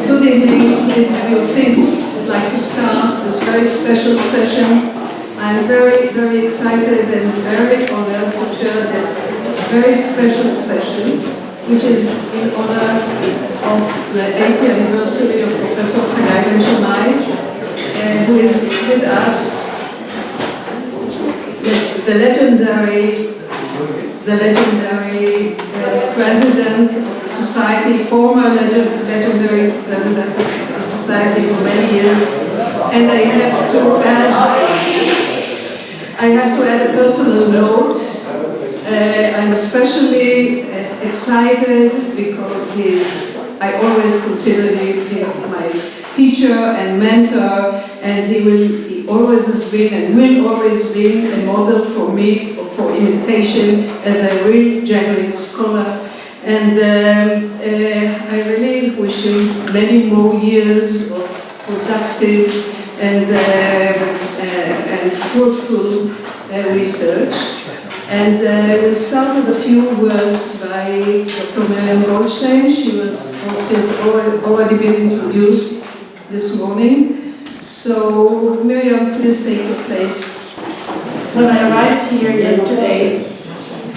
Good evening, please have your seats. I'd like to start this very special session. I'm very, very excited and very honored to chair this very special session, which is in honor of the 80th anniversary of Professor Haggai Ben-Shammai, who is with us, the legendary president of the society, former legendary president of the society for many years. And I have to add a personal note. I'm especially excited because I always consider him my teacher and mentor, and he always has been and will always be a model for me for imitation as a real genuine scholar. And I really wish him many more years of productive and fruitful research. And we'll start with a few words by Dr. Miriam Goldstein. She has already been introduced this morning. So, Miriam, please take your place. When I arrived here yesterday,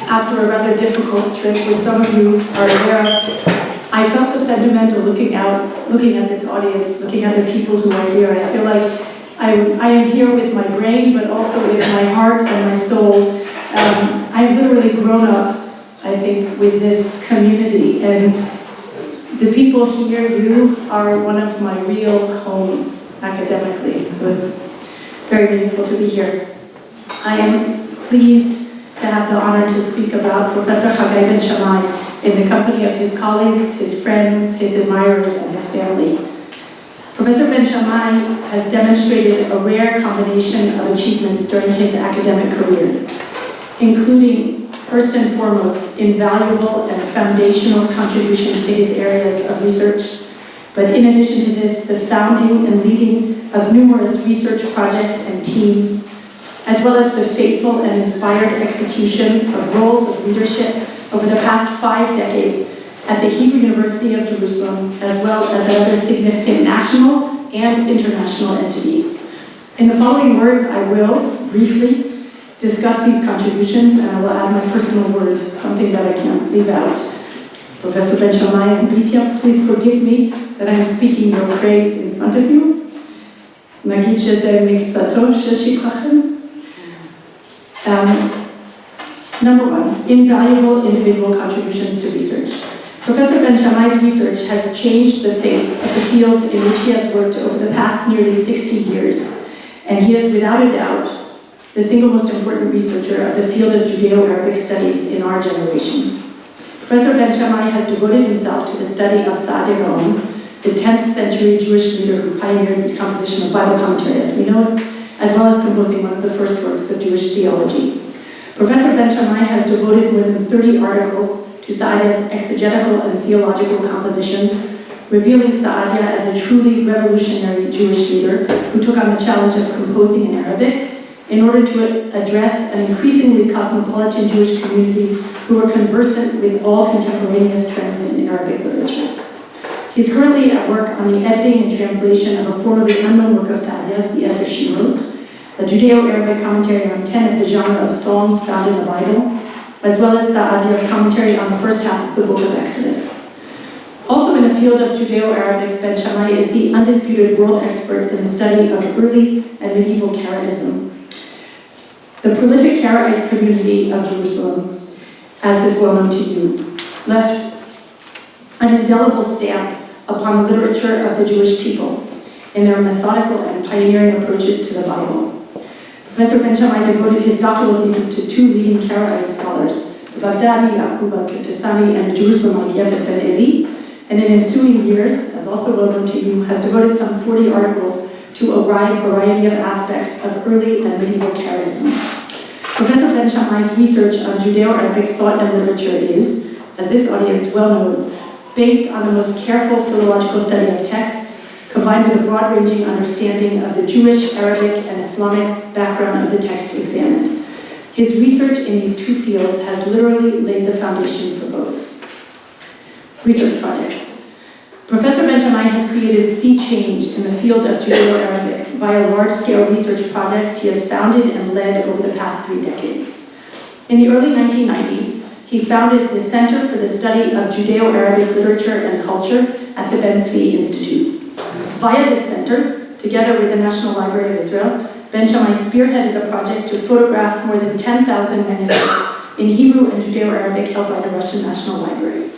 after a rather difficult trip, which some of you are aware of, I felt so sentimental looking at this audience, looking at the people who are here. I feel like I am here with my brain, but also with my heart and my soul. I've literally grown up, I think, with this community, and the people here, you are one of my real homes academically, so it's very meaningful to be here. I am pleased to have the honor to speak about Professor Haggai Ben-Shammai in the company of his colleagues, his friends, his admirers, and his family. Professor Ben-Shammai has demonstrated a rare combination of achievements during his academic career, including, first and foremost, invaluable and foundational contributions to his areas of research. But in addition to this, the founding and leading of numerous research projects and teams, as well as the faithful and inspired execution of roles of leadership over the past 5 decades at the Hebrew University of Jerusalem, as well as at other significant national and international entities. In the following words, I will briefly discuss these contributions, and I will add my personal word, something that I can't leave out. Professor Ben-Shammai and Bitya, please forgive me that I'm speaking your praise in front of you. Nagid shezeh miktzatov shel shikrachem. Number 1, invaluable individual contributions to research. Professor Ben-Shammai's research has changed the face of the fields in which he has worked over the past nearly 60 years, and he is without a doubt the single most important researcher of the field of Judaeo-Arabic studies in our generation. Professor Ben-Shammai has devoted himself to the study of Saadia Gaon, the 10th century Jewish leader who pioneered the composition of Bible commentary as we know it, as well as composing one of the first works of Jewish theology. Professor Ben-Shammai has devoted more than 30 articles to Saadia's exegetical and theological compositions, revealing Saadia as a truly revolutionary Jewish leader who took on the challenge of composing in Arabic in order to address an increasingly cosmopolitan Jewish community who were conversant with all contemporaneous trends in Arabic literature. He's currently at work on the editing and translation of a formerly unknown work of Saadia's, the Eser she wrote, a Judeo-Arabic commentary on 10 of the genre of Psalms found in the Bible, as well as Saadia's commentary on the first half of the book of Exodus. Also in the field of Judeo-Arabic, Ben-Shammai is the undisputed world expert in the study of early and medieval Karaism. The prolific Karaite community of Jerusalem, as is well known to you, left an indelible stamp upon the literature of the Jewish people in their methodical and pioneering approaches to the Bible. Professor Ben-Shammai devoted his doctoral thesis to 2 leading Karaite scholars, the Baghdadi Yaqub al-Kirkasani and the Jerusalemite Yefet ben Eli, and in ensuing years, as also well known to you, has devoted some 40 articles to a wide variety of aspects of early and medieval Karaism. Professor Ben-Shammai's research on Judeo-Arabic thought and literature is, as this audience well knows, based on the most careful philological study of texts, combined with a broad-ranging understanding of the Jewish, Arabic, and Islamic background of the text examined. His research in these 2 fields has literally laid the foundation for both. Research projects. Professor Ben-Shammai has created sea change in the field of Judeo-Arabic via large-scale research projects he has founded and led over the past 3 decades. In the early 1990s, he founded the Center for the Study of Judeo-Arabic Literature and Culture at the Ben-Zvi Institute. Via this center, together with the National Library of Israel, Ben-Shammai spearheaded a project to photograph more than 10,000 manuscripts in Hebrew and Judeo-Arabic held by the Russian National Library.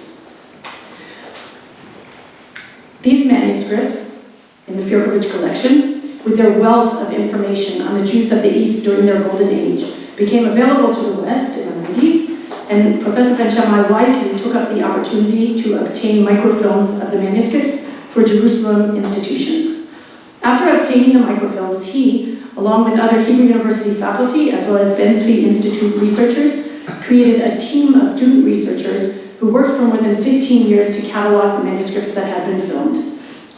These manuscripts, in the Firkovich collection, with their wealth of information on the Jews of the East during their golden age, became available to the West in the 90s, and Professor Ben-Shammai wisely took up the opportunity to obtain microfilms of the manuscripts for Jerusalem institutions. After obtaining the microfilms, he, along with other Hebrew University faculty, as well as Ben-Zvi Institute researchers, created a team of student researchers who worked for more than 15 years to catalog the manuscripts that had been filmed.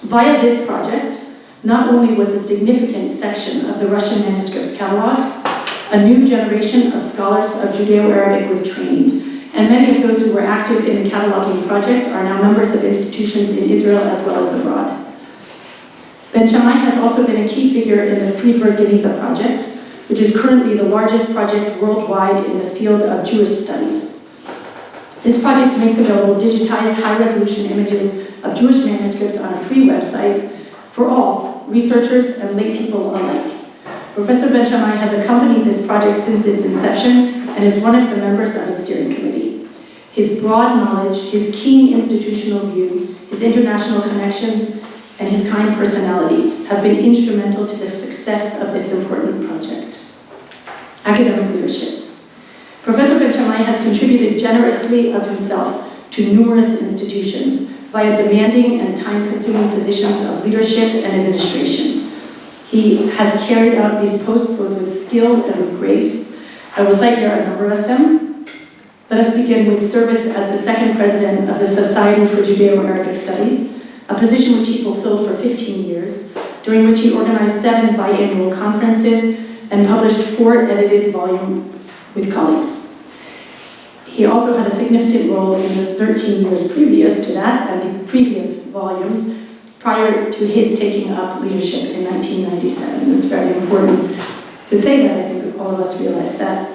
Via this project, not only was a significant section of the Russian manuscripts cataloged, a new generation of scholars of Judeo-Arabic was trained, and many of those who were active in the cataloging project are now members of institutions in Israel as well as abroad. Ben-Shammai has also been a key figure in the Friedberg-Geniza project, which is currently the largest project worldwide in the field of Jewish studies. This project makes available digitized high-resolution images of Jewish manuscripts on a free website for all, researchers and lay people alike. Professor Ben-Shammai has accompanied this project since its inception and is one of the members of its steering committee. His broad knowledge, his keen institutional view, his international connections, and his kind personality have been instrumental to the success of this important project. Academic leadership. Professor Ben-Shammai has contributed generously of himself to numerous institutions via demanding and time-consuming positions of leadership and administration. He has carried out these posts both with skill and with grace. I will cite here a number of them. Let us begin with service as the second president of the Society for Judeo-Arabic Studies, a position which he fulfilled for 15 years, during which he organized 7 biannual conferences and published 4 edited volumes with colleagues. He also had a significant role in the 13 years previous to that and the previous volumes prior to his taking up leadership in 1997. It's very important to say that. I think all of us realize that.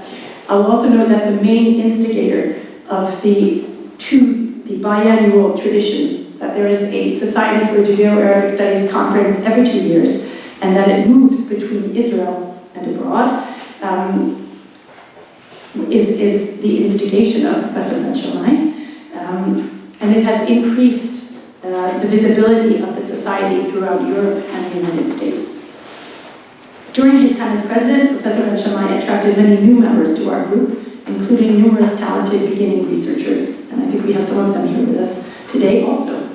I'll also note that the main instigator of the biannual tradition, that there is a Society for Judeo-Arabic Studies conference every 2 years, and that it moves between Israel and abroad, is the instigation of Professor Ben-Shammai. And this has increased the visibility of the society throughout Europe and the United States. During his time as president, Professor Ben-Shammai attracted many new members to our group, including numerous talented beginning researchers, and I think we have some of them here with us today also.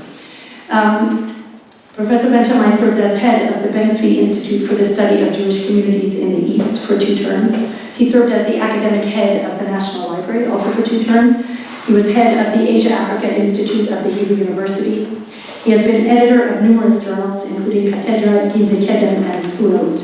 Professor Ben-Shammai served as head of the Ben-Zvi Institute for the Study of Jewish Communities in the East for 2 terms. He served as the academic head of the National Library, also for 2 terms. He was head of the Asia-Africa Institute of the Hebrew University. He has been editor of numerous journals, including Katedra, Gimzekedem, and Sfulot.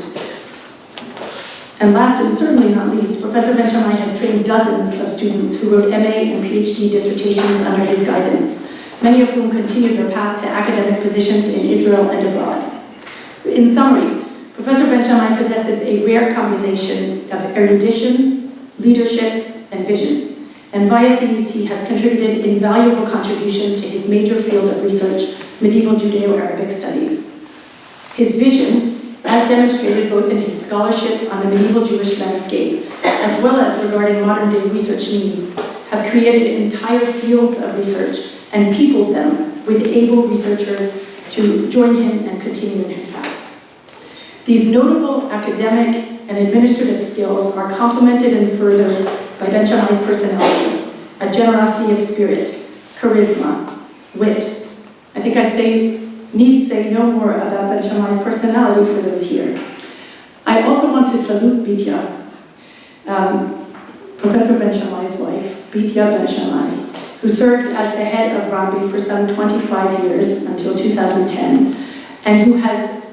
And last and certainly not least, Professor Ben-Shammai has trained dozens of students who wrote MA and PhD dissertations under his guidance, many of whom continued their path to academic positions in Israel and abroad. In summary, Professor Ben-Shammai possesses a rare combination of erudition, leadership, and vision. And via these, he has contributed invaluable contributions to his major field of research, medieval Judeo-Arabic studies. His vision, as demonstrated both in his scholarship on the medieval Jewish landscape, as well as regarding modern-day research needs, have created entire fields of research and peopled them with able researchers to join him and continue in his path. These notable academic and administrative skills are complemented and furthered by Ben-Shammai's personality, a generosity of spirit, charisma, wit. I think need say no more about Ben-Shammai's personality for those here. I also want to salute Bitya, Professor Ben-Shammai's wife, Bitya Ben-Shammai, who served as the head of Rabbi for some 25 years until 2010, and who has,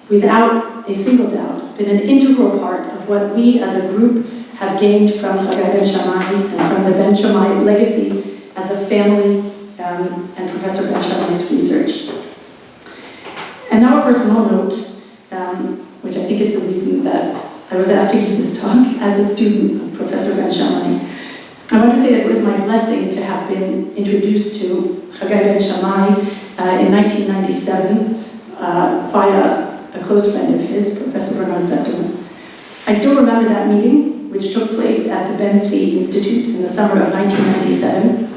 without a single doubt, been an integral part of what we as a group have gained from Haggai Ben-Shammai and from the Ben-Shammai legacy as a family and Professor Ben-Shammai's research. And now a personal note, which I think is the reason that I was asked to give this talk as a student of Professor Ben-Shammai. I want to say that it was my blessing to have been introduced to Haggai Ben-Shammai in 1997 via a close friend of his, Professor Bernard Septimus. I still remember that meeting, which took place at the Ben-Zvi Institute in the summer of 1997.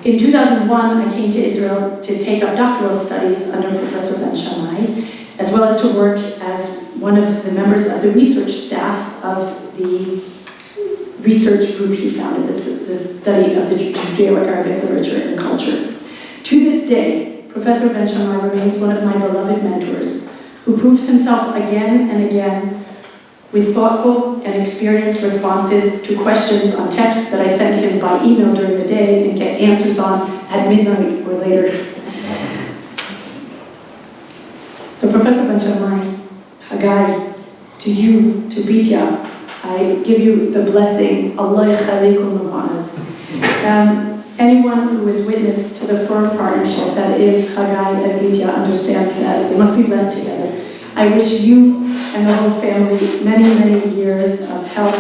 In 2001, I came to Israel to take up doctoral studies under Professor Ben-Shammai, as well as to work as one of the members of the research staff of the research group he founded, the study of the Judaeo-Arabic literature and culture. To this day, Professor Ben-Shammai remains one of my beloved mentors, who proves himself again and again with thoughtful and experienced responses to questions on texts that I sent him by email during the day and get answers on at midnight or later. So Professor Ben-Shammai, Haggai, to you, to Bitya, I give you the blessing, Allah yakhalikum ma'ana. Anyone who is witness to the firm partnership that is Haggai and Bitya understands that they must be blessed together. I wish you and the whole family many, many years of health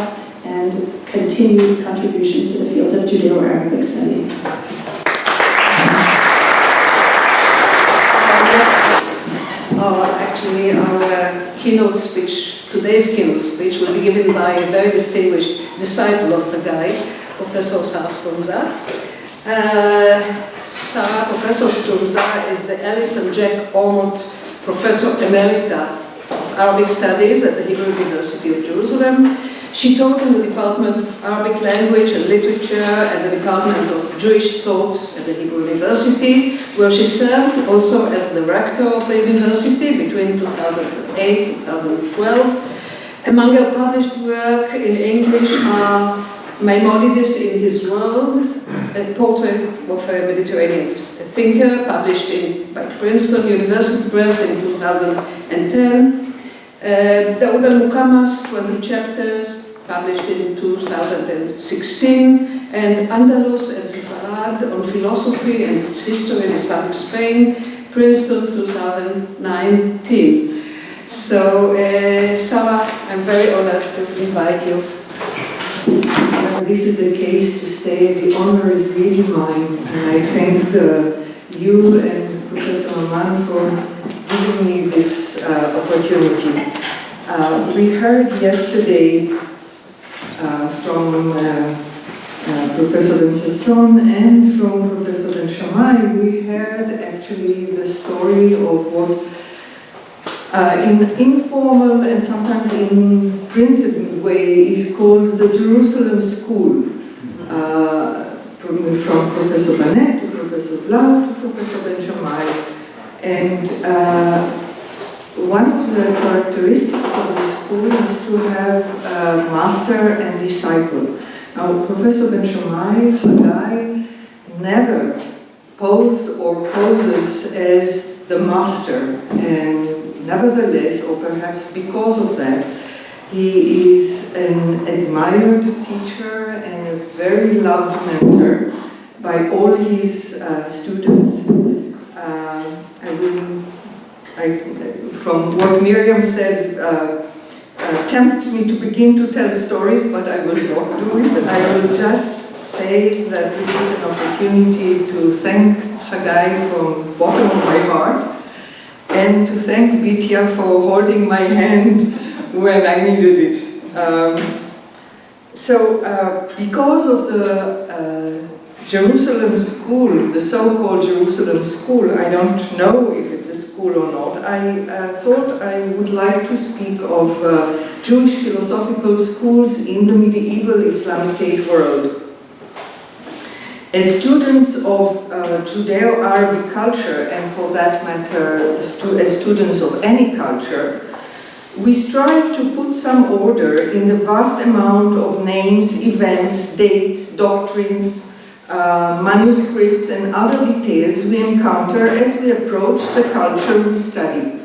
and continued contributions to the field of Judeo-Arabic studies. Actually, our keynote speech, today's keynote speech, will be given by a very distinguished disciple of Haggai, Professor Stroumsa. Professor Stroumsa is the Alice and Jack Ormond Professor Emerita of Arabic Studies at the Hebrew University of Jerusalem. She taught in the Department of Arabic Language and Literature and the Department of Jewish Thought at the Hebrew University, where she served also as the rector of the university between 2008 and 2012. Among her published work in English are Maimonides in His World, a portrait of a Mediterranean thinker, published by Princeton University Press in 2010. Daoud al-Muqammas, 20 chapters, published in 2016, and Andalus and Sefarad on philosophy and its history in Islamic Spain, Princeton 2019. So, Sarah, I'm very honored to invite you. This is a case to say the honor is really mine, and I thank you and Professor Maman for giving me this opportunity. We heard yesterday from Professor Ben-Sasson and from Professor Ben-Shammai, we heard actually the story of what in informal and sometimes in printed way is called the Jerusalem School, from Professor Bennett to Professor Blau to Professor Ben-Shammai. And one of the characteristics of the school is to have master and disciple. Now, Professor Ben-Shammai, Haggai, never posed or poses as the master, and nevertheless, or perhaps because of that, he is an admired teacher and a very loved mentor by all his students. From what Miriam said, tempts me to begin to tell stories, but I will not do it. I will just say that this is an opportunity to thank Haggai from the bottom of my heart, and to thank Bitya for holding my hand when I needed it. Because of the Jerusalem School, the so-called Jerusalem School, I don't know if it's a school or not, I thought I would like to speak of Jewish philosophical schools in the medieval Islamicate world. As students of Judeo-Arabic culture, and for that matter, as students of any culture, we strive to put some order in the vast amount of names, events, dates, doctrines, manuscripts, and other details we encounter as we approach the culture we study.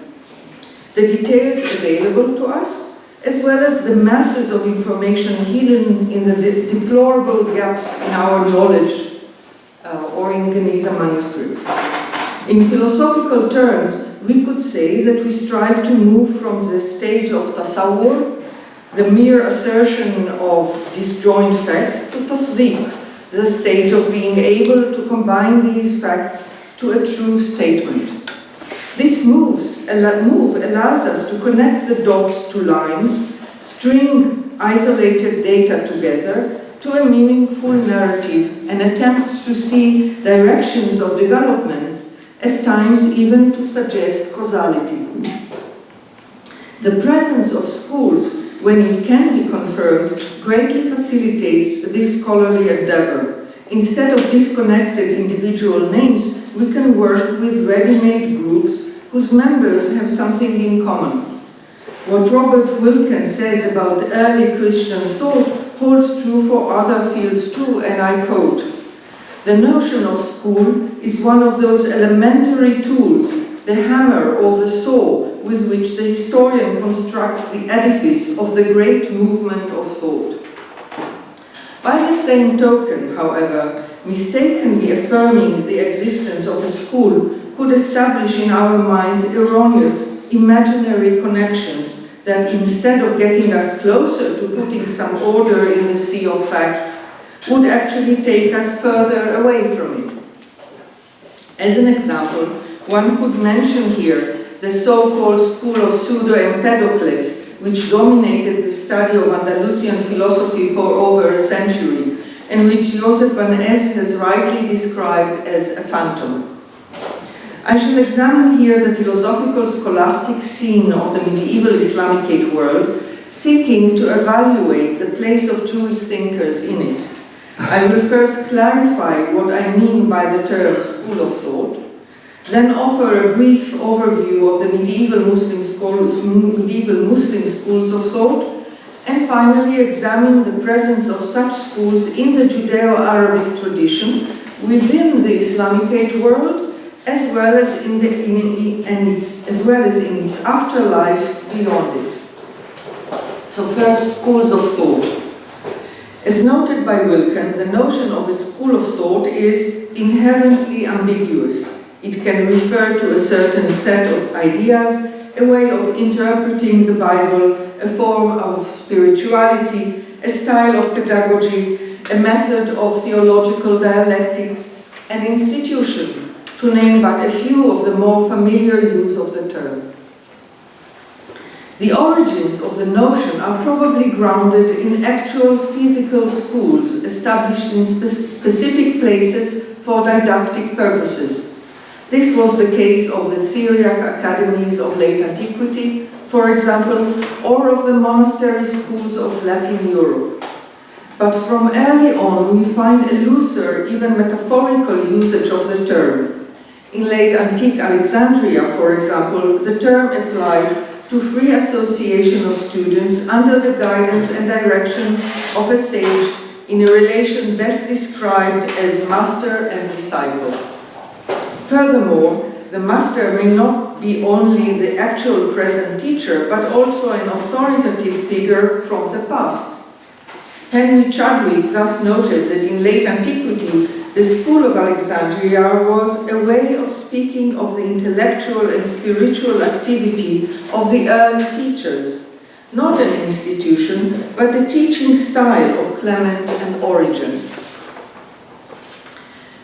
The details available to us, as well as the masses of information hidden in the deplorable gaps in our knowledge or in Geniza manuscripts. In philosophical terms, we could say that we strive to move from the stage of tasawwur, the mere assertion of disjoint facts, to tasdeeq, the stage of being able to combine these facts to a true statement. This move allows us to connect the dots to lines, string isolated data together to a meaningful narrative, and attempt to see directions of development, at times even to suggest causality. The presence of schools, when it can be confirmed, greatly facilitates this scholarly endeavor. Instead of disconnected individual names, we can work with ready-made groups whose members have something in common. What Robert Wilken says about early Christian thought holds true for other fields too, and I quote, "The notion of school is one of those elementary tools, the hammer or the saw, with which the historian constructs the edifice of the great movement of thought." By the same token, however, mistakenly affirming the existence of a school could establish in our minds erroneous, imaginary connections that, instead of getting us closer to putting some order in the sea of facts, would actually take us further away from it. As an example, one could mention here the so-called school of Pseudo-Empedocles, which dominated the study of Andalusian philosophy for over a century, and which Joseph van Es has rightly described as a phantom. I shall examine here the philosophical scholastic scene of the medieval Islamicate world, seeking to evaluate the place of Jewish thinkers in it. I will first clarify what I mean by the term school of thought, then offer a brief overview of the medieval Muslim schools of thought, and finally examine the presence of such schools in the Judeo-Arabic tradition within the Islamicate world, as well as in its afterlife beyond it. So first, schools of thought. As noted by Wilken, the notion of a school of thought is inherently ambiguous. It can refer to a certain set of ideas, a way of interpreting the Bible, a form of spirituality, a style of pedagogy, a method of theological dialectics, an institution, to name but a few of the more familiar use of the term. The origins of the notion are probably grounded in actual physical schools established in specific places for didactic purposes. This was the case of the Syriac academies of late antiquity, for example, or of the monastery schools of Latin Europe. But from early on, we find a looser, even metaphorical usage of the term. In late antique Alexandria, for example, the term applied to free association of students under the guidance and direction of a sage in a relation best described as master and disciple. Furthermore, the master may not be only the actual present teacher, but also an authoritative figure from the past. Henry Chadwick thus noted that in late antiquity, the school of Alexandria was a way of speaking of the intellectual and spiritual activity of the early teachers, not an institution, but the teaching style of Clement and Origen.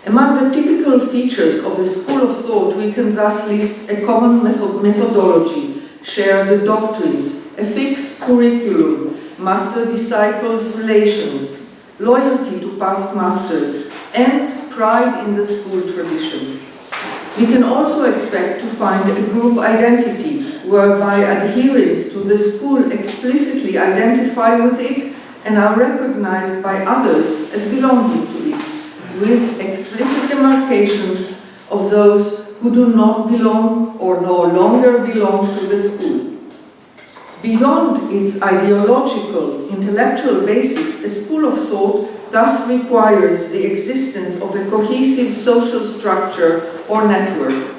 Among the typical features of a school of thought, we can thus list a common methodology, shared doctrines, a fixed curriculum, master-disciples relations, loyalty to past masters, and pride in the school tradition. We can also expect to find a group identity, whereby adherents to the school explicitly identify with it and are recognized by others as belonging to it, with explicit demarcations of those who do not belong or no longer belong to the school. Beyond its ideological, intellectual basis, a school of thought thus requires the existence of a cohesive social structure or network,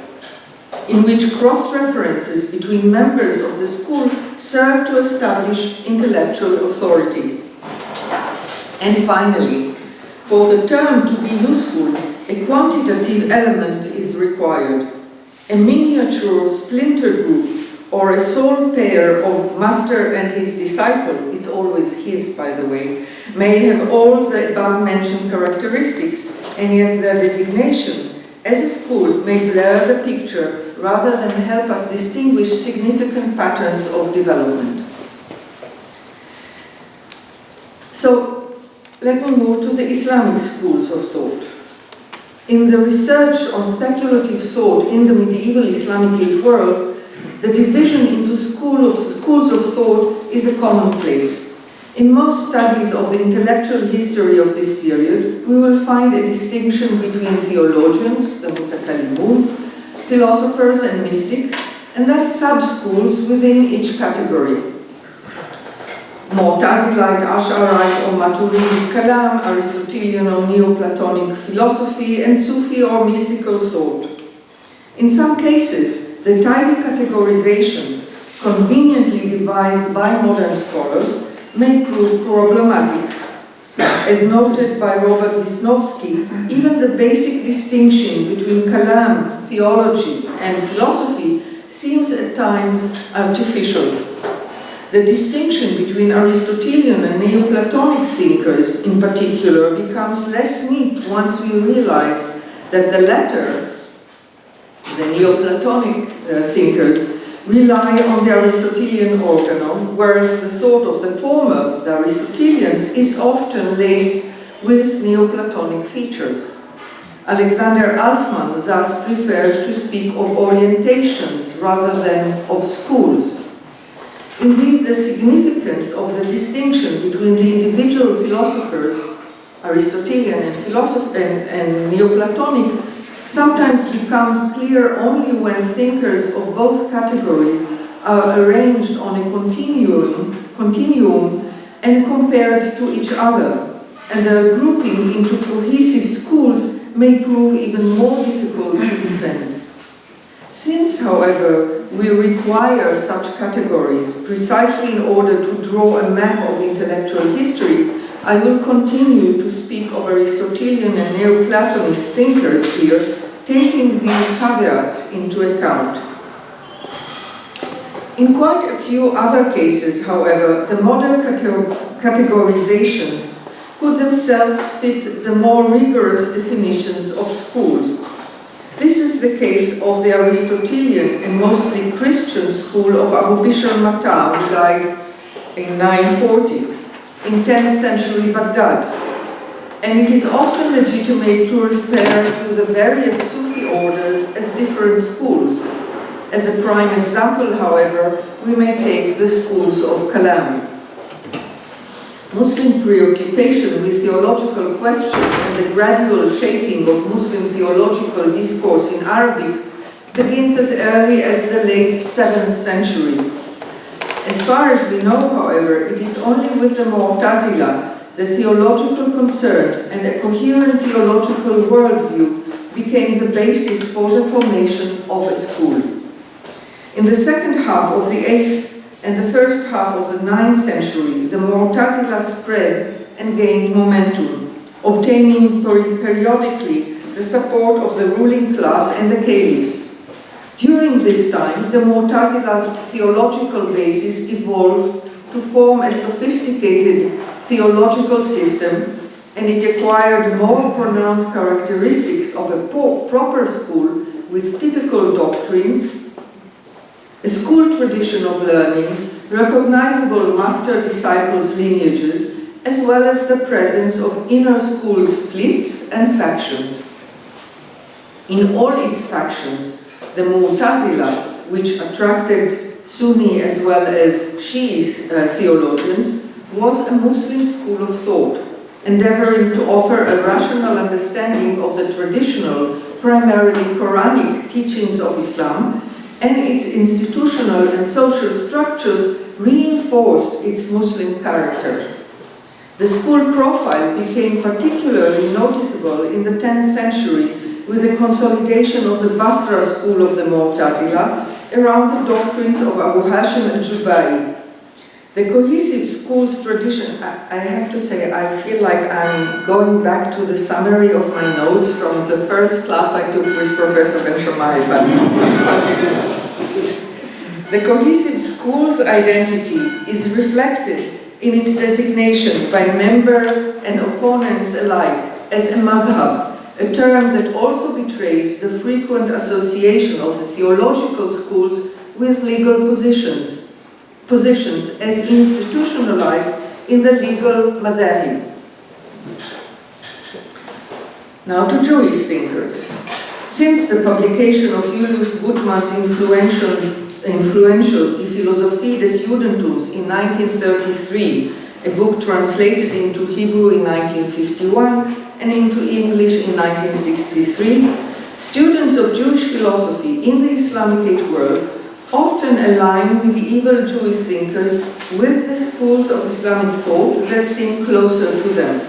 in which cross-references between members of the school serve to establish intellectual authority. And finally, for the term to be useful, a quantitative element is required. A miniature splinter group or a sole pair of master and his disciple, it's always his by the way, may have all the above-mentioned characteristics, and yet their designation as a school may blur the picture rather than help us distinguish significant patterns of development. So, let me move to the Islamic schools of thought. In the research on speculative thought in the medieval Islamicate world, the division into schools of thought is a commonplace. In most studies of the intellectual history of this period, we will find a distinction between theologians, the mutakallimun, philosophers and mystics, and then sub-schools within each category. Mu'tazilite, Ash'arite or Maturidi Kalam, Aristotelian or Neoplatonic philosophy, and Sufi or mystical thought. In some cases, the tidy categorization, conveniently devised by modern scholars, may prove problematic. As noted by Robert Wisnowski, even the basic distinction between Kalam, theology, and philosophy seems at times artificial. The distinction between Aristotelian and Neoplatonic thinkers, in particular, becomes less neat once we realize that the latter, the Neoplatonic thinkers, rely on the Aristotelian organon, whereas the thought of the former, the Aristotelians, is often laced with Neoplatonic features. Alexander Altmann thus prefers to speak of orientations rather than of schools. Indeed, the significance of the distinction between the individual philosophers, Aristotelian and Neoplatonic, sometimes becomes clear only when thinkers of both categories are arranged on a continuum and compared to each other, and their grouping into cohesive schools may prove even more difficult to defend. Since, however, we require such categories precisely in order to draw a map of intellectual history, I will continue to speak of Aristotelian and Neoplatonist thinkers here, taking these caveats into account. In quite a few other cases, however, the modern categorization could themselves fit the more rigorous definitions of schools. This is the case of the Aristotelian and mostly Christian school of Abu Bishr Matar, who died in 940, in 10th century Baghdad. And it is often legitimate to refer to the various Sufi orders as different schools. As a prime example, however, we may take the schools of Kalam. Muslim preoccupation with theological questions and the gradual shaping of Muslim theological discourse in Arabic begins as early as the late 7th century. As far as we know, however, it is only with the Mu'tazila that theological concerns and a coherent theological worldview became the basis for the formation of a school. In the second half of the 8th and the first half of the 9th century, the Mu'tazila spread and gained momentum, obtaining periodically the support of the ruling class and the caliphs. During this time, the Mu'tazila's theological basis evolved to form a sophisticated theological system, and it acquired more pronounced characteristics of a proper school with typical doctrines, a school tradition of learning, recognizable master-disciples lineages, as well as the presence of inner school splits and factions. In all its factions, the Mu'tazila, which attracted Sunni as well as Shi'i theologians, was a Muslim school of thought, endeavoring to offer a rational understanding of the traditional, primarily Quranic teachings of Islam, and its institutional and social structures reinforced its Muslim character. The school profile became particularly noticeable in the 10th century with the consolidation of the Basra school of the Mu'tazila around the doctrines of Abu Hashim al-Jubai. The cohesive schools tradition, I have to say, I feel like I'm going back to the summary of my notes from the first class I took with Professor Ben-Shammai, but the cohesive schools identity is reflected in its designation by members and opponents alike as a madhab, a term that also betrays the frequent association of the theological schools with legal positions as institutionalized in the legal madhahib. Now to Jewish thinkers. Since the publication of Julius Guttmann's influential Die Philosophie des Judentums in 1933, a book translated into Hebrew in 1951 and into English in 1963, students of Jewish philosophy in the Islamicate world often align medieval Jewish thinkers with the schools of Islamic thought that seem closer to them.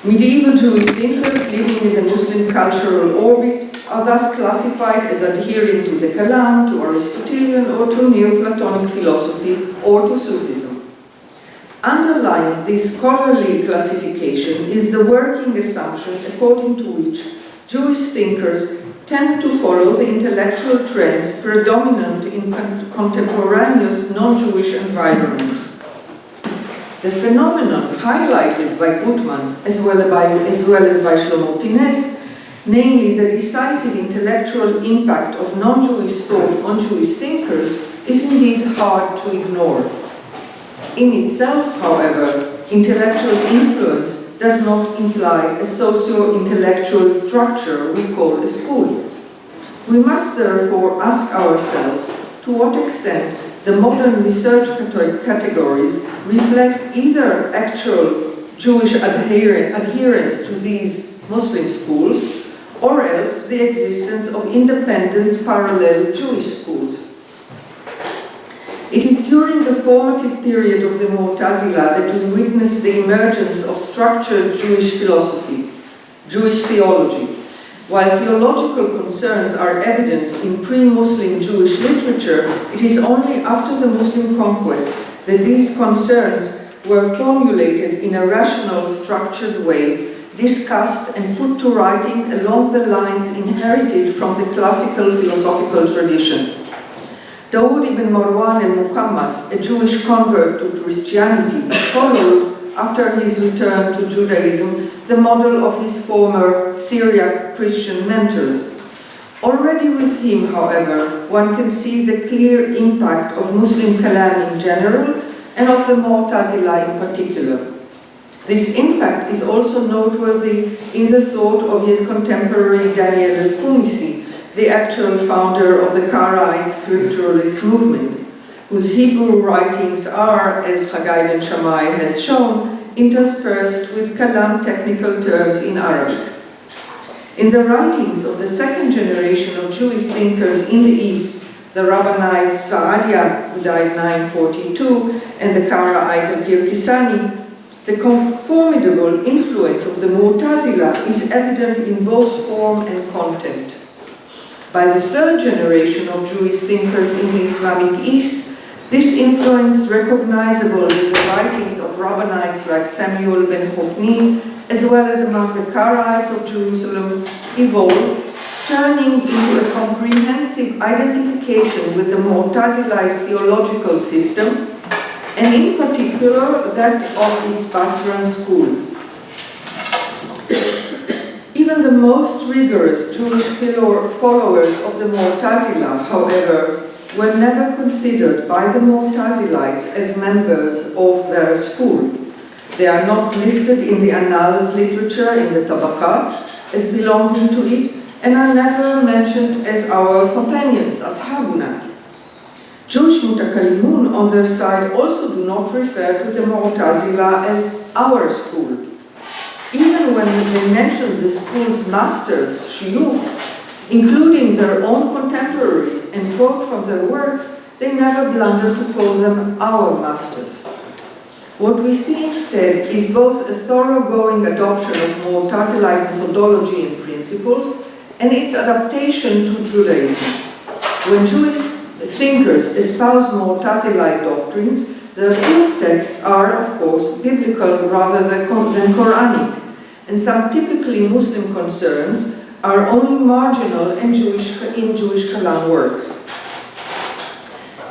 Medieval Jewish thinkers living in the Muslim cultural orbit are thus classified as adhering to the Kalam, to Aristotelian, or to Neoplatonic philosophy, or to Sufism. Underlying this scholarly classification is the working assumption according to which Jewish thinkers tend to follow the intellectual trends predominant in contemporaneous non-Jewish environment. The phenomenon highlighted by Guttmann as well as by Shlomo Pines, namely the decisive intellectual impact of non-Jewish thought on Jewish thinkers, is indeed hard to ignore. In itself, however, intellectual influence does not imply a socio-intellectual structure we call a school. We must therefore ask ourselves to what extent the modern research categories reflect either actual Jewish adherence to these Muslim schools, or else the existence of independent parallel Jewish schools. It is during the formative period of the Mu'tazila that we witness the emergence of structured Jewish philosophy, Jewish theology. While theological concerns are evident in pre-Muslim Jewish literature, it is only after the Muslim conquest that these concerns were formulated in a rational, structured way, discussed and put to writing along the lines inherited from the classical philosophical tradition. Dawood ibn Marwan al-Muqammas, a Jewish convert to Christianity, followed, after his return to Judaism, the model of his former Syriac Christian mentors. Already with him, however, one can see the clear impact of Muslim Kalam in general and of the Mu'tazila in particular. This impact is also noteworthy in the thought of his contemporary Daniel al-Qumisi, the actual founder of the Karaite scripturalist movement, whose Hebrew writings are, as Haggai Ben-Shammai has shown, interspersed with Kalam technical terms in Arabic. In the writings of the second generation of Jewish thinkers in the East, the Rabbanites Saadia, who died 942, and the Karaite al-Kirkisani, the formidable influence of the Mu'tazila is evident in both form and content. By the third generation of Jewish thinkers in the Islamic East, this influence, recognizable in the writings of rabbinites like Samuel ben Chofni, as well as among the Karaites of Jerusalem, evolved, turning into a comprehensive identification with the Mu'tazilite theological system, and in particular that of its Basran school. Even the most rigorous Jewish followers of the Mu'tazila, however, were never considered by the Mu'tazilites as members of their school. They are not listed in the Annals literature in the Tabaqat as belonging to it, and are never mentioned as our companions, ashabuna. Jewish mutakallimun on their side also do not refer to the Mu'tazila as our school. Even when they mention the school's masters, shuyukh, including their own contemporaries, and quote from their works, they never blunder to call them our masters. What we see instead is both a thoroughgoing adoption of Mu'tazilite methodology and principles, and its adaptation to Judaism. When Jewish thinkers espouse Mu'tazilite doctrines, The proof texts are, of course, biblical rather than Quranic, and some typically Muslim concerns are only marginal in Jewish Kalam works.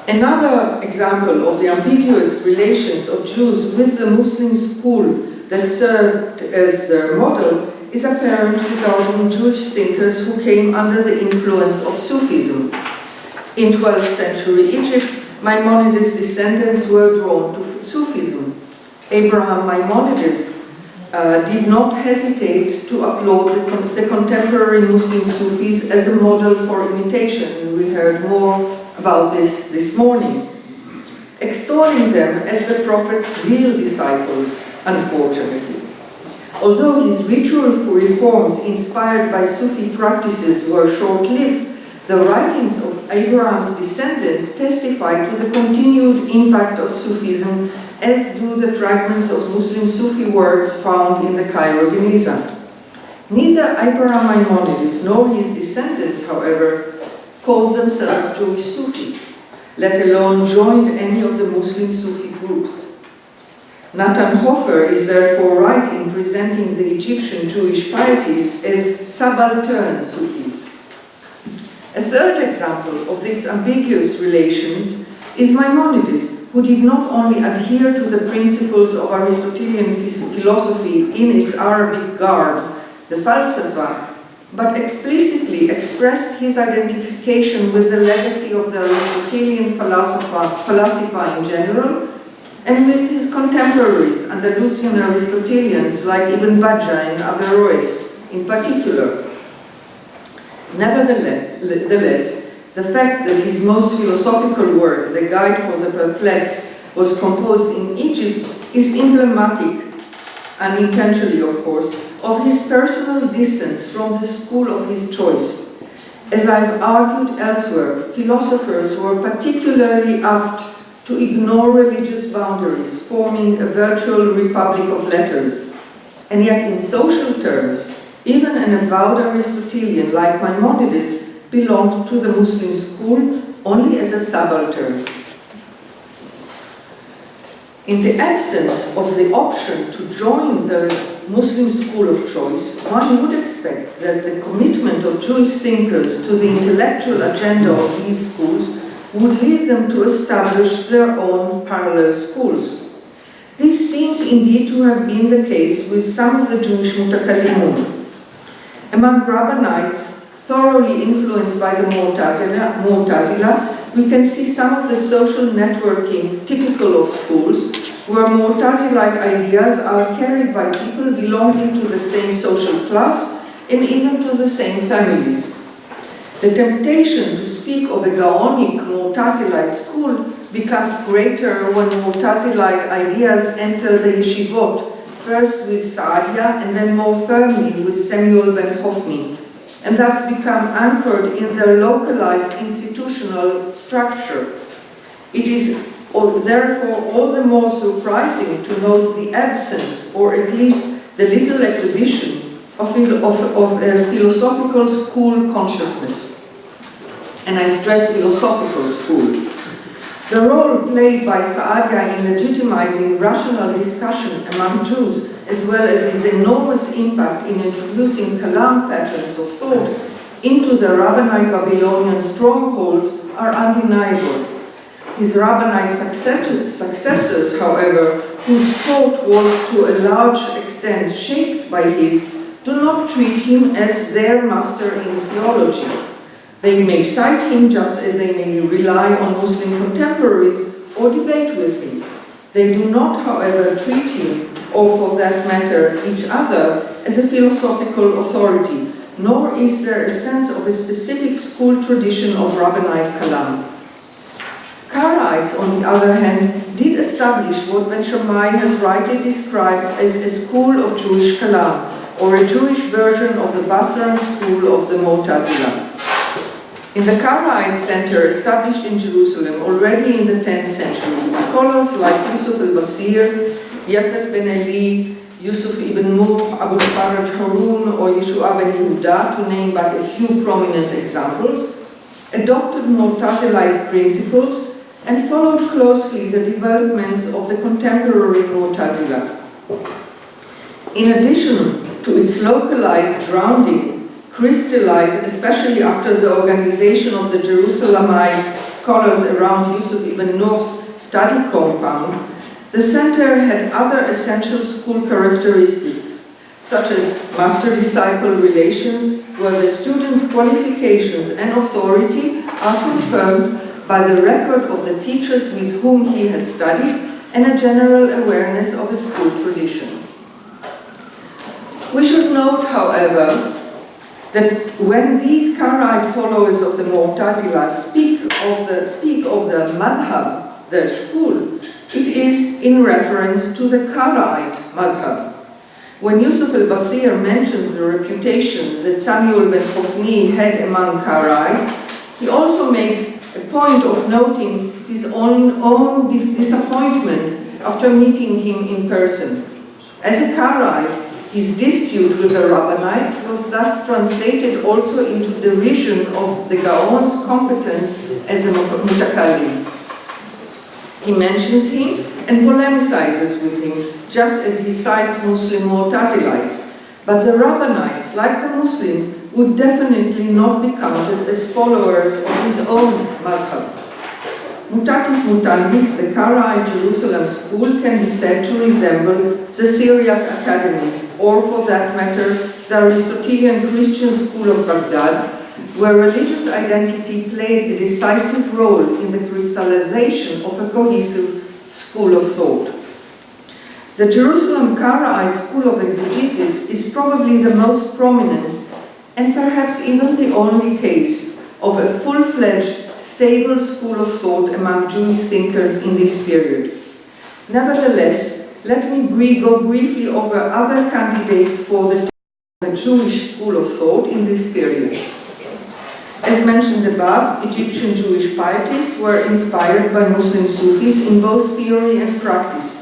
Another example of the ambiguous relations of Jews with the Muslim school that served as their model is apparent regarding Jewish thinkers who came under the influence of Sufism. In 12th century Egypt, Maimonides' descendants were drawn to Sufism. Abraham Maimonides did not hesitate to applaud the contemporary Muslim Sufis as a model for imitation, and we heard more about this morning, extolling them as the Prophet's real disciples, unfortunately. Although his ritual reforms inspired by Sufi practices were short-lived, the writings of Abraham's descendants testify to the continued impact of Sufism, as do the fragments of Muslim Sufi works found in the Cairo Geniza. Neither Abraham Maimonides nor his descendants, however, called themselves Jewish Sufis, let alone joined any of the Muslim Sufi groups. Nathan Hofer is therefore right in presenting the Egyptian Jewish pieties as subaltern Sufis. A third example of these ambiguous relations is Maimonides, who did not only adhere to the principles of Aristotelian philosophy in its Arabic garb, the Falsafa, but explicitly expressed his identification with the legacy of the Aristotelian philosophy in general, and with his contemporaries, Andalusian Aristotelians like Ibn Bajjah and Averroes in particular. Nevertheless, the fact that his most philosophical work, The Guide for the Perplexed, was composed in Egypt is emblematic, unintentionally of course, of his personal distance from the school of his choice. As I've argued elsewhere, philosophers were particularly apt to ignore religious boundaries, forming a virtual republic of letters. And yet in social terms, even an avowed Aristotelian like Maimonides belonged to the Muslim school only as a subaltern. In the absence of the option to join the Muslim school of choice, one would expect that the commitment of Jewish thinkers to the intellectual agenda of these schools would lead them to establish their own parallel schools. This seems indeed to have been the case with some of the Jewish mutakallimun. Among Rabbanites thoroughly influenced by the Mu'tazila, we can see some of the social networking typical of schools where Mu'tazilite ideas are carried by people belonging to the same social class and even to the same families. The temptation to speak of a Gaonic Mu'tazilite school becomes greater when Mu'tazilite ideas enter the yeshivot, first with Saadia and then more firmly with Samuel ben Chofni, and thus become anchored in their localized institutional structure. It is therefore all the more surprising to note the absence, or at least the little exhibition, of a philosophical school consciousness. And I stress philosophical school. The role played by Saadia in legitimizing rational discussion among Jews, as well as his enormous impact in introducing Kalam patterns of thought into the Rabbinite Babylonian strongholds, are undeniable. His Rabbinite successors, however, whose thought was to a large extent shaped by his, do not treat him as their master in theology. They may cite him just as they may rely on Muslim contemporaries or debate with him. They do not, however, treat him, or for that matter, each other, as a philosophical authority, nor is there a sense of a specific school tradition of Rabbinite Kalam. Karaites, on the other hand, did establish what Ben-Shammai has rightly described as a school of Jewish Kalam, or a Jewish version of the Basran school of the Mu'tazila. In the Karaite center established in Jerusalem already in the 10th century, scholars like Yusuf al-Basir, Yafet ben Eli, Yusuf ibn Nuh, Abu Faraj Harun, or Yeshua ben Yehuda, to name but a few prominent examples, adopted Mu'tazilite principles and followed closely the developments of the contemporary Mu'tazila. In addition to its localized grounding, crystallized especially after the organization of the Jerusalemite scholars around Yusuf ibn Nur's study compound, the center had other essential school characteristics, such as master-disciple relations, where the student's qualifications and authority are confirmed by the record of the teachers with whom he had studied and a general awareness of a school tradition. We should note, however, that when these Karaite followers of the Mu'tazila speak of the madhab, their school, it is in reference to the Karaite madhab. When Yusuf al-Basir mentions the reputation that Samuel ben Khofni had among Karaites, he also makes a point of noting his own disappointment after meeting him in person. As a Karaite, his dispute with the Rabbanites was thus translated also into derision of the Gaon's competence as a mutakallim. He mentions him and polemicizes with him, just as he cites Muslim Mu'tazilites. But the Rabbanites, like the Muslims, would definitely not be counted as followers of his own madhab. Mutatis mutandis, the Karaite Jerusalem school can be said to resemble the Syriac academies, or for that matter, the Aristotelian Christian school of Baghdad, where religious identity played a decisive role in the crystallization of a cohesive school of thought. The Jerusalem Karaite school of exegesis is probably the most prominent and perhaps even the only case of a full-fledged, stable school of thought among Jewish thinkers in this period. Nevertheless, let me go briefly over other candidates for the Jewish school of thought in this period. As mentioned above, Egyptian Jewish pietists were inspired by Muslim Sufis in both theory and practice.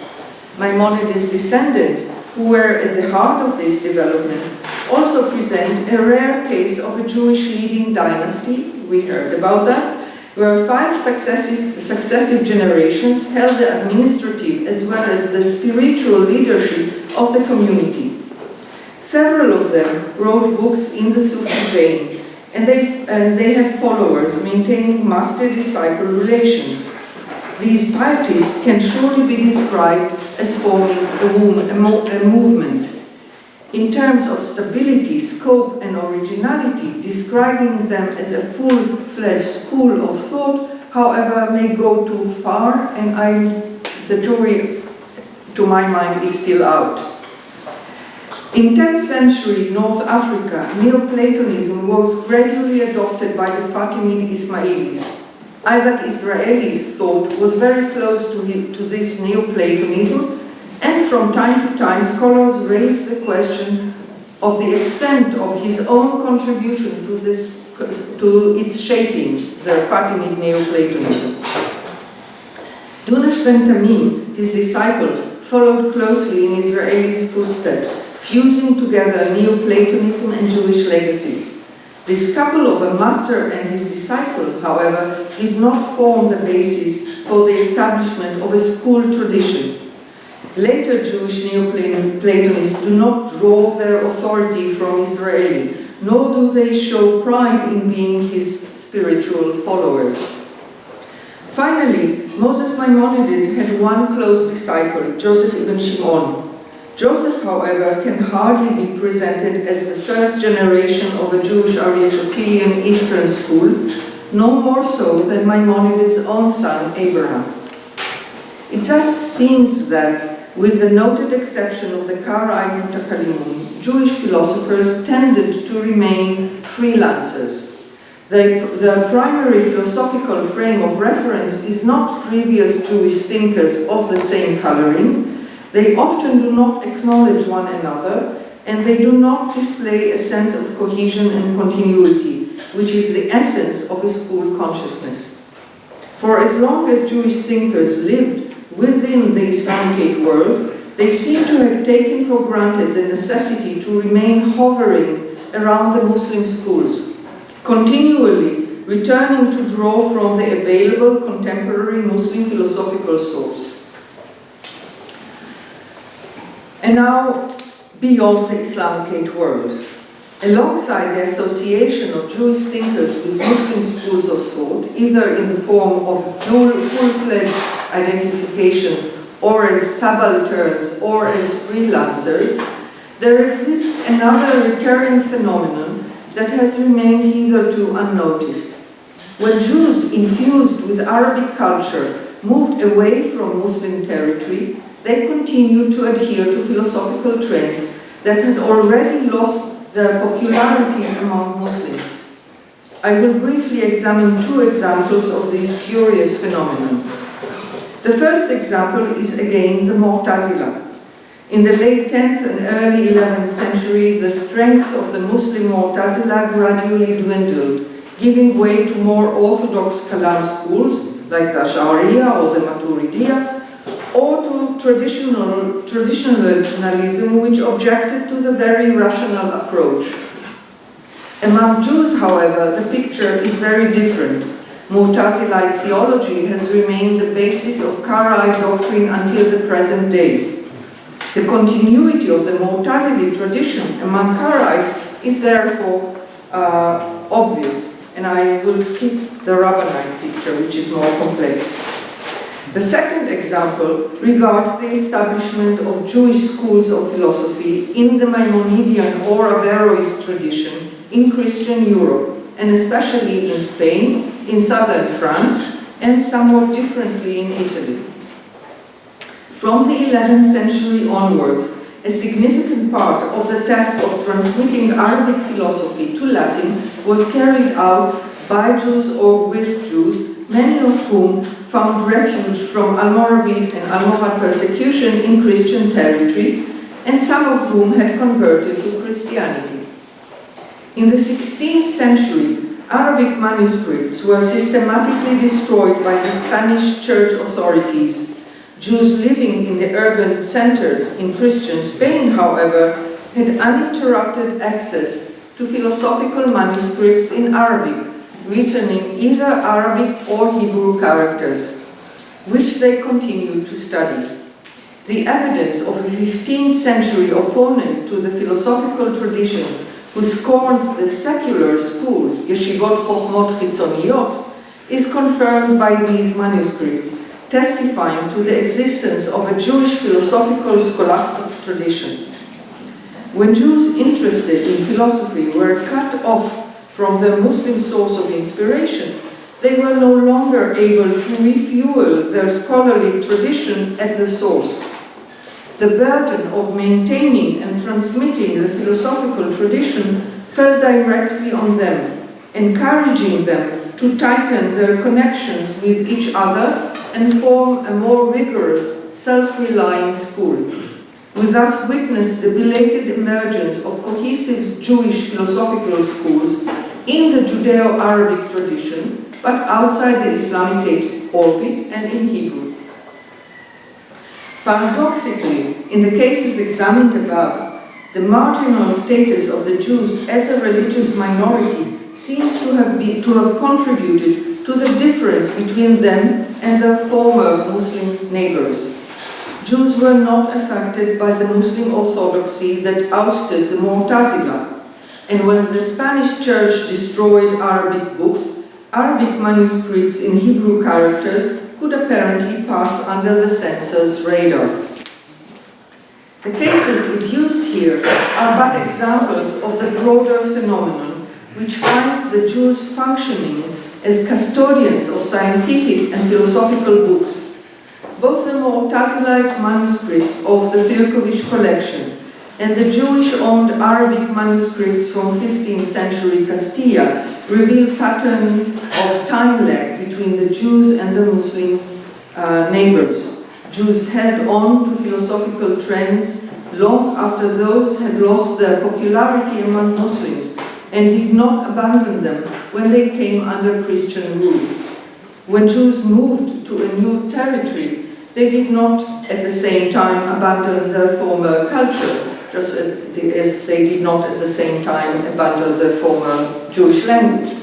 Maimonides' descendants, who were at the heart of this development, also present a rare case of a Jewish leading dynasty, we heard about that, where 5 successive generations held the administrative as well as the spiritual leadership of the community. Several of them wrote books in the Sufi vein, and they had followers maintaining master-disciple relations. These pietists can surely be described as forming a movement. In terms of stability, scope, and originality, describing them as a full-fledged school of thought, however, may go too far, and the jury, to my mind, is still out. In 10th century North Africa, Neoplatonism was gradually adopted by the Fatimid Ismailis. Isaac Israeli's thought was very close to this Neoplatonism, and from time to time scholars raised the question of the extent of his own contribution to its shaping, the Fatimid Neoplatonism. Dunash ben Tamim, his disciple, followed closely in Israeli's footsteps, fusing together Neoplatonism and Jewish legacy. This couple of a master and his disciple, however, did not form the basis for the establishment of a school tradition. Later Jewish Neoplatonists do not draw their authority from Israeli, nor do they show pride in being his spiritual followers. Finally, Moses Maimonides had one close disciple, Joseph ibn Shimon. Joseph, however, can hardly be presented as the first generation of a Jewish Aristotelian Eastern school, no more so than Maimonides' own son, Abraham. It thus seems that, with the noted exception of the Karaite Mutakallimun, Jewish philosophers tended to remain freelancers. The primary philosophical frame of reference is not previous Jewish thinkers of the same coloring. They often do not acknowledge one another, and they do not display a sense of cohesion and continuity, which is the essence of a school consciousness. For as long as Jewish thinkers lived within the Islamicate world, they seem to have taken for granted the necessity to remain hovering around the Muslim schools, continually returning to draw from the available contemporary Muslim philosophical source. And now, beyond the Islamicate world. Alongside the association of Jewish thinkers with Muslim schools of thought, either in the form of a full-fledged identification or as subalterns or as freelancers, there exists another recurring phenomenon that has remained hitherto unnoticed. When Jews infused with Arabic culture moved away from Muslim territory, they continued to adhere to philosophical trends that had already lost their popularity among Muslims. I will briefly examine two examples of this curious phenomenon. The first example is again the Mu'tazila. In the late 10th and early 11th century, the strength of the Muslim Mu'tazila gradually dwindled, giving way to more orthodox Kalam schools like the Ash'ariyya or the Maturidiyya, or to traditionalism, which objected to the very rational approach. Among Jews, however, the picture is very different. Mu'tazilite theology has remained the basis of Karaite doctrine until the present day. The continuity of the Mu'tazili tradition among Karaites is therefore obvious, and I will skip the Rabbanite picture, which is more complex. The second example regards the establishment of Jewish schools of philosophy in the Maimonidean or Averroist tradition in Christian Europe, and especially in Spain, in southern France, and somewhat differently in Italy. From the 11th century onwards, a significant part of the task of transmitting Arabic philosophy to Latin was carried out by Jews or with Jews, many of whom found refuge from Almoravid and Almohad persecution in Christian territory, and some of whom had converted to Christianity. In the 16th century, Arabic manuscripts were systematically destroyed by the Spanish church authorities. Jews living in the urban centers in Christian Spain, however, had uninterrupted access to philosophical manuscripts in Arabic, written in either Arabic or Hebrew characters, which they continued to study. The evidence of a 15th century opponent to the philosophical tradition who scorns the secular schools, Yeshivot Chochmot Chitzoniyot, is confirmed by these manuscripts, testifying to the existence of a Jewish philosophical scholastic tradition. When Jews interested in philosophy were cut off from the Muslim source of inspiration, they were no longer able to refuel their scholarly tradition at the source. The burden of maintaining and transmitting the philosophical tradition fell directly on them, encouraging them to tighten their connections with each other and form a more rigorous, self-relying school. We thus witness the belated emergence of cohesive Jewish philosophical schools in the Judeo-Arabic tradition, but outside the Islamicate orbit and in Hebrew. Paradoxically, in the cases examined above, the marginal status of the Jews as a religious minority seems to have contributed to the difference between them and their former Muslim neighbors. Jews were not affected by the Muslim orthodoxy that ousted the Mu'tazila, and when the Spanish church destroyed Arabic books, Arabic manuscripts in Hebrew characters could apparently pass under the censor's radar. The cases adduced here are but examples of the broader phenomenon which finds the Jews functioning as custodians of scientific and philosophical books. Both the Mu'tazilite manuscripts of the Firkovich collection and the Jewish-owned Arabic manuscripts from 15th century Castilla reveal pattern of time lag between the Jews and the Muslim neighbors. Jews held on to philosophical trends long after those had lost their popularity among Muslims and did not abandon them when they came under Christian rule. When Jews moved to a new territory, they did not at the same time abandon their former culture, just as they did not at the same time abandon their former Jewish language.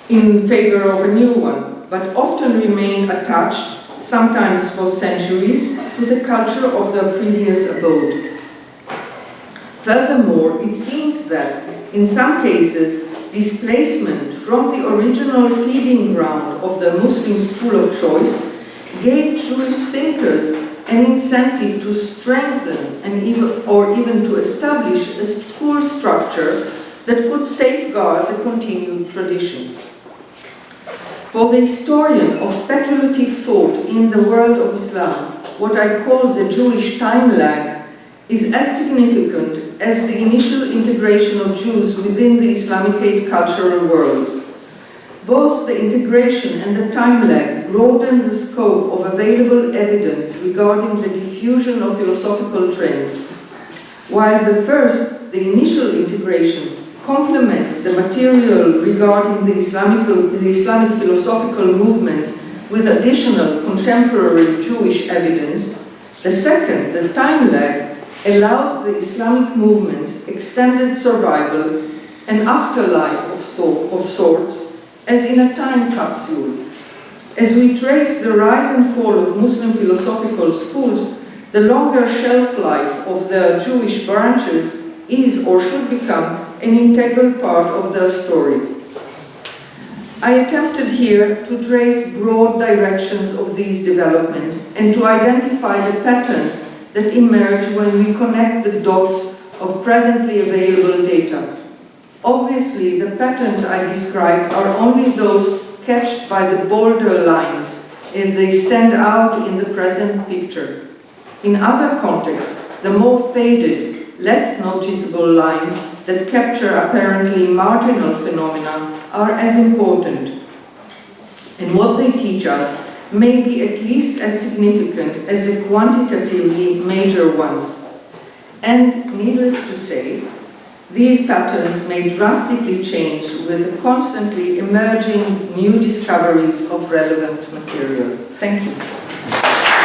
in favor of a new one, but often remain attached, sometimes for centuries, to the culture of their previous abode. Furthermore, it seems that, in some cases, displacement from the original feeding ground of the Muslim school of choice gave Jewish thinkers an incentive to strengthen or even to establish a school structure that could safeguard the continued tradition. For the historian of speculative thought in the world of Islam, what I call the Jewish time lag is as significant as the initial integration of Jews within the Islamicate cultural world. Both the integration and the time lag broaden the scope of available evidence regarding the diffusion of philosophical trends, while the first, the initial integration, complements the material regarding the Islamic philosophical movements with additional contemporary Jewish evidence. The second, the time lag, allows the Islamic movement's extended survival and afterlife of sorts, as in a time capsule. As we trace the rise and fall of Muslim philosophical schools, the longer shelf life of the Jewish branches is or should become an integral part of their story. I attempted here to trace broad directions of these developments and to identify the patterns that emerge when we connect the dots of presently available data. Obviously, the patterns I described are only those sketched by the bolder lines as they stand out in the present picture. In other contexts, the more faded, less noticeable lines that capture apparently marginal phenomena are as important. And what they teach us may be at least as significant as the quantitatively major ones. And needless to say, these patterns may drastically change with the constantly emerging new discoveries of relevant material. Thank you.